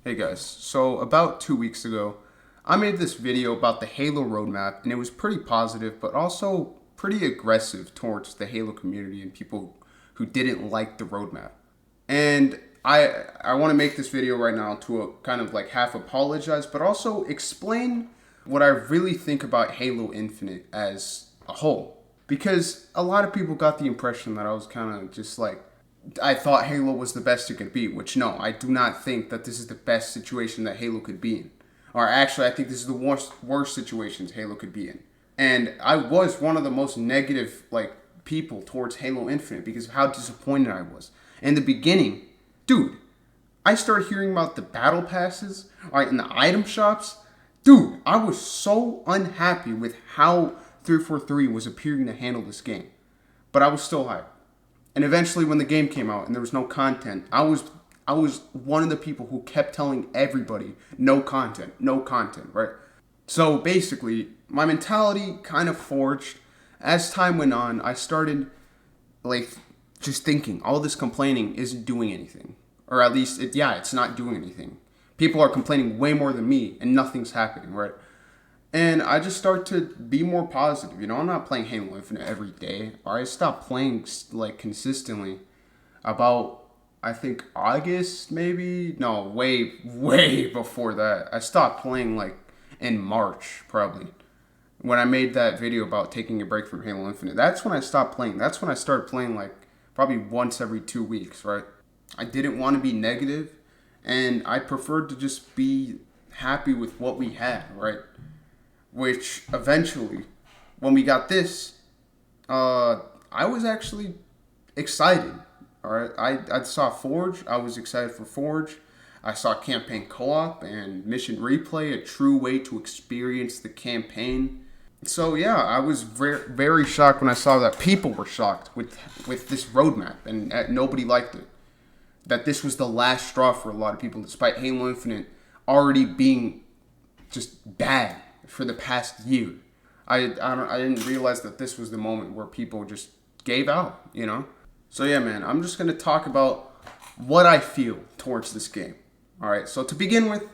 Hey guys, so about 2 weeks ago, I made this video about the Halo roadmap, and it was pretty positive, but also pretty aggressive towards the Halo community and people who didn't like the roadmap. And I want to make this video right now to a kind of like half apologize, but also explain what I really think about Halo Infinite as a whole. Because a lot of people got the impression that I was kind of just like I thought Halo was the best it could be, which no, I do not think that this is the best situation that Halo could be in. Or actually, I think this is the worst situations Halo could be in. And I was one of the most negative people towards Halo Infinite because of how disappointed I was. In the beginning, dude, I started hearing about the battle passes, all right, in the item shops. Dude, I was so unhappy with how 343 was appearing to handle this game. But I was still hyped. And eventually, when the game came out and there was no content, I was one of the people who kept telling everybody no content, no content, right? So basically, my mentality kind of forged as time went on. I started like just thinking all this complaining isn't doing anything, or at least it's not doing anything. People are complaining way more than me, and nothing's happening, right? And I just start to be more positive. I'm not playing Halo Infinite every day. Or I stopped playing like consistently about I think August maybe. No, way before that. I stopped playing like in March probably. When I made that video about taking a break from Halo Infinite. That's when I stopped playing. That's when I started playing like probably once every 2 weeks, right? I didn't want to be negative and I preferred to just be happy with what we had, right? Which eventually, when we got this, I was actually excited. All right, I saw Forge. I was excited for Forge. I saw campaign co-op and mission replay, a true way to experience the campaign. So yeah, I was very shocked when I saw that people were shocked with this roadmap, and nobody liked it. That this was the last straw for a lot of people, despite Halo Infinite already being just bad for the past year. I didn't realize that this was the moment where people just gave out. So yeah, man, I'm just gonna talk about what I feel towards this game. All right. So to begin with,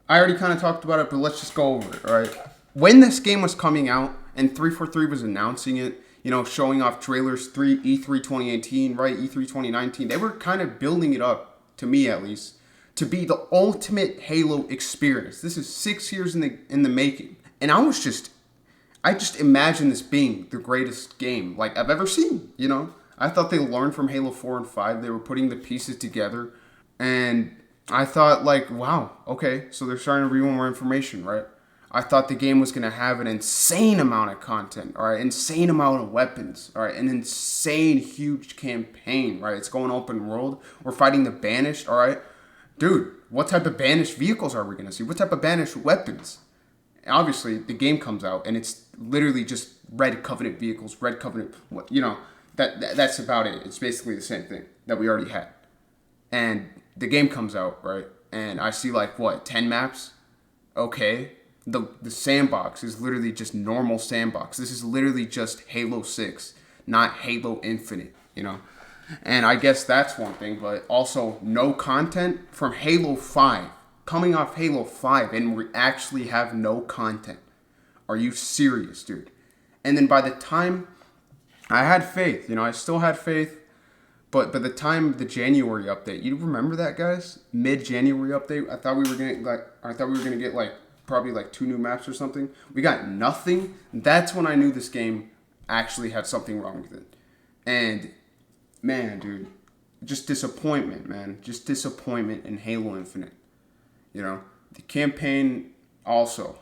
I already kind of talked about it, but let's just go over it. All right. When this game was coming out and 343 was announcing it, showing off trailers, E3 2018, right, E3 2019, they were kind of building it up, to me at least, to be the ultimate Halo experience. This is 6 years in the making, and I just imagined this being the greatest game like I've ever seen. I thought they learned from Halo 4 and 5. They were putting the pieces together, and I thought like, wow, okay, so they're starting to reveal more information, right? I thought the game was going to have an insane amount of content, all right, insane amount of weapons, all right, an insane huge campaign, right? It's going open world. We're fighting the Banished, all right. Dude, what type of Banished vehicles are we going to see? What type of Banished weapons? Obviously, the game comes out, and it's literally just Red Covenant vehicles, Red Covenant, that's about it. It's basically the same thing that we already had. And the game comes out, right? And I see, 10 maps? Okay. The sandbox is literally just normal sandbox. This is literally just Halo 6, not Halo Infinite. And I guess that's one thing, but also no content from Halo 5. Coming off Halo 5 and we actually have no content. Are you serious, dude? And then by the time I had faith, I still had faith, but by the time the January update, you remember that, guys? Mid-January update, I thought we were gonna get probably 2 new maps or something. We got nothing. That's when I knew this game actually had something wrong with it. And man, dude, just disappointment, man. Just disappointment in Halo Infinite. The campaign also.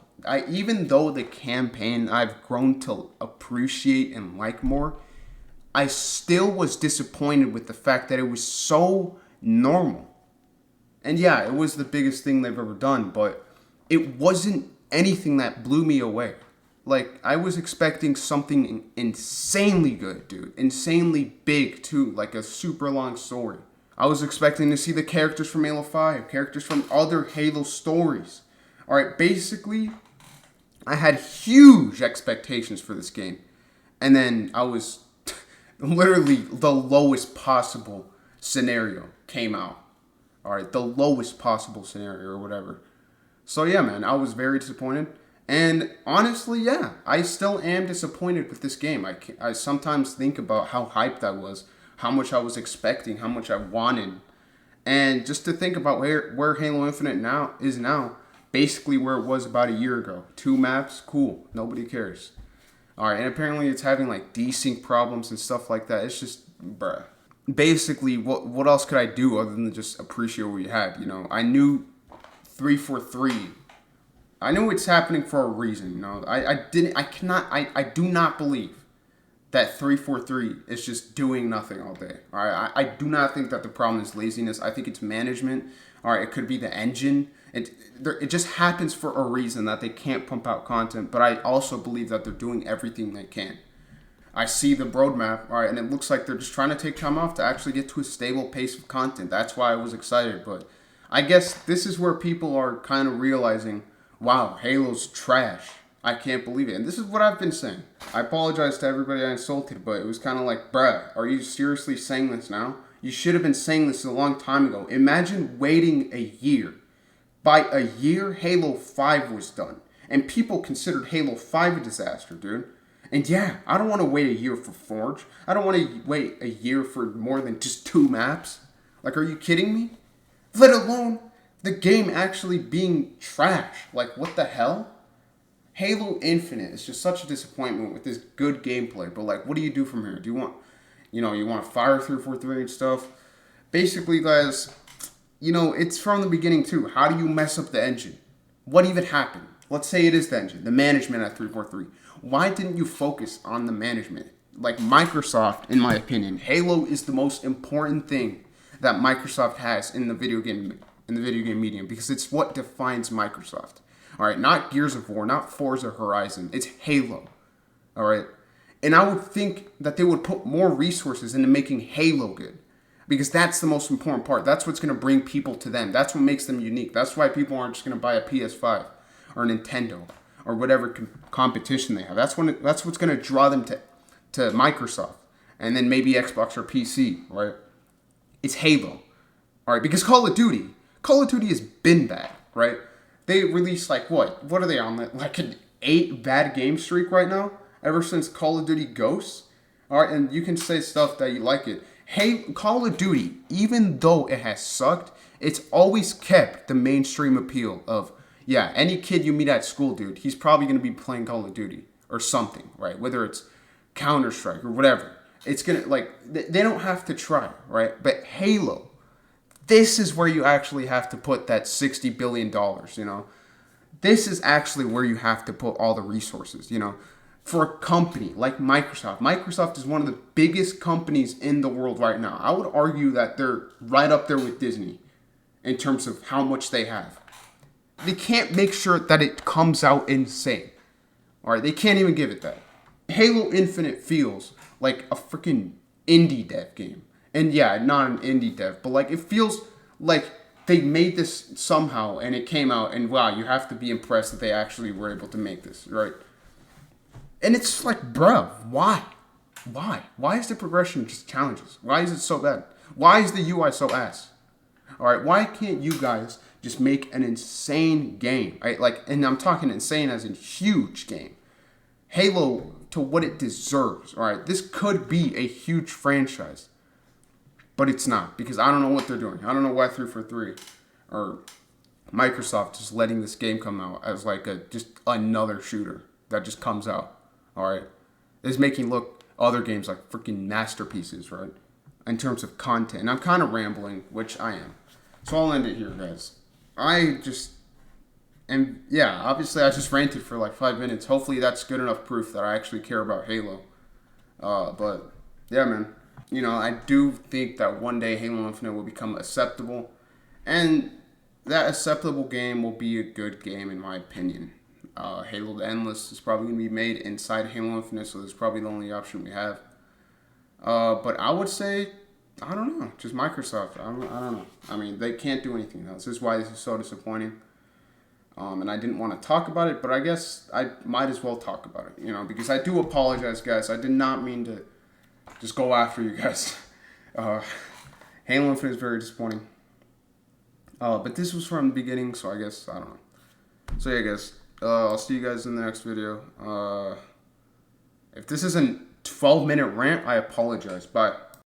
Even though the campaign I've grown to appreciate and like more, I still was disappointed with the fact that it was so normal. And yeah, it was the biggest thing they've ever done, but it wasn't anything that blew me away. I was expecting something insanely good, dude. Insanely big, too. Like a super long story. I was expecting to see the characters from Halo 5, characters from other Halo stories. Alright, basically, I had huge expectations for this game. And then I was literally the lowest possible scenario came out. All right, the lowest possible scenario or whatever. So yeah, man, I was very disappointed. And honestly, yeah, I still am disappointed with this game. I sometimes think about how hyped I was, how much I was expecting, how much I wanted. And just to think about where Halo Infinite now, basically where it was about a year ago. 2 maps, cool. Nobody cares. Alright, and apparently it's having like desync problems and stuff like that. It's just, bruh. Basically, what else could I do other than just appreciate what we had? You know, I knew 343. I knew it's happening for a reason. You know, I do not believe that 343 is just doing nothing all day. All right, I do not think that the problem is laziness. I think it's management. All right, it could be the engine. It just happens for a reason that they can't pump out content. But I also believe that they're doing everything they can. I see the roadmap, all right, and it looks like they're just trying to take time off to actually get to a stable pace of content. That's why I was excited. But I guess this is where people are kind of realizing, wow, Halo's trash. I can't believe it. And this is what I've been saying. I apologize to everybody I insulted, but it was kind of like, bruh, are you seriously saying this now? You should have been saying this a long time ago. Imagine waiting a year. By a year, Halo 5 was done. And people considered Halo 5 a disaster, dude. And yeah, I don't want to wait a year for Forge. I don't want to wait a year for more than just 2 maps. Like, are you kidding me? Let alone the game actually being trash. Like, what the hell? Halo Infinite is just such a disappointment with this good gameplay. But, like, what do you do from here? Do you want, you want to fire 343 and stuff? Basically, guys, it's from the beginning, too. How do you mess up the engine? What even happened? Let's say it is the engine, the management at 343. Why didn't you focus on the management? Like Microsoft, in my opinion, Halo is the most important thing that Microsoft has in the video game medium because it's what defines Microsoft. All right, not Gears of War, not Forza Horizon. It's Halo. All right, and I would think that they would put more resources into making Halo good because that's the most important part. That's what's going to bring people to them. That's what makes them unique. That's why people aren't just going to buy a PS5 or a Nintendo or whatever competition they have. That's what's going to draw them to Microsoft and then maybe Xbox or PC, right? It's Halo, all right? Because Call of Duty has been bad, right? They released what are they on? Like an 8 bad game streak right now ever since Call of Duty Ghosts, all right? And you can say stuff that you like it. Hey, Call of Duty, even though it has sucked, it's always kept the mainstream appeal of, yeah, any kid you meet at school, dude, he's probably going to be playing Call of Duty or something, right? Whether it's Counter-Strike or whatever. It's going to, they don't have to try, right? But Halo, this is where you actually have to put that $60 billion, This is actually where you have to put all the resources, For a company like Microsoft. Microsoft is one of the biggest companies in the world right now. I would argue that they're right up there with Disney in terms of how much they have. They can't make sure that it comes out insane. All right, they can't even give it that. Halo Infinite feels like a freaking indie dev game. And yeah, not an indie dev, but it feels like they made this somehow and it came out and wow, you have to be impressed that they actually were able to make this, right? And it's like, bruh, why? Why? Why is the progression just challenges? Why is it so bad? Why is the UI so ass? All right, why can't you guys just make an insane game? Right? And I'm talking insane as in huge game. Halo to what it deserves. All right, this could be a huge franchise, but it's not because I don't know what they're doing. I don't know why 343 or Microsoft just letting this game come out as just another shooter that just comes out. All right, it's making look other games like freaking masterpieces, right? In terms of content, and I'm kind of rambling, which I am. So I'll end it here, guys. Obviously I just ranted for 5 minutes. Hopefully that's good enough proof that I actually care about Halo. But yeah, man. I do think that one day Halo Infinite will become acceptable, and that acceptable game will be a good game in my opinion. Halo the Endless is probably going to be made inside Halo Infinite, so that's probably the only option we have. But I would say, I don't know, just Microsoft. I don't know. I mean, they can't do anything else. This is why this is so disappointing. And I didn't want to talk about it, but I guess I might as well talk about it, because I do apologize, guys. I did not mean to just go after you guys. Halo Infinite is very disappointing. But this was from the beginning, so I guess, I don't know. So yeah, guys, I'll see you guys in the next video. If this isn't 12-minute rant, I apologize. Bye.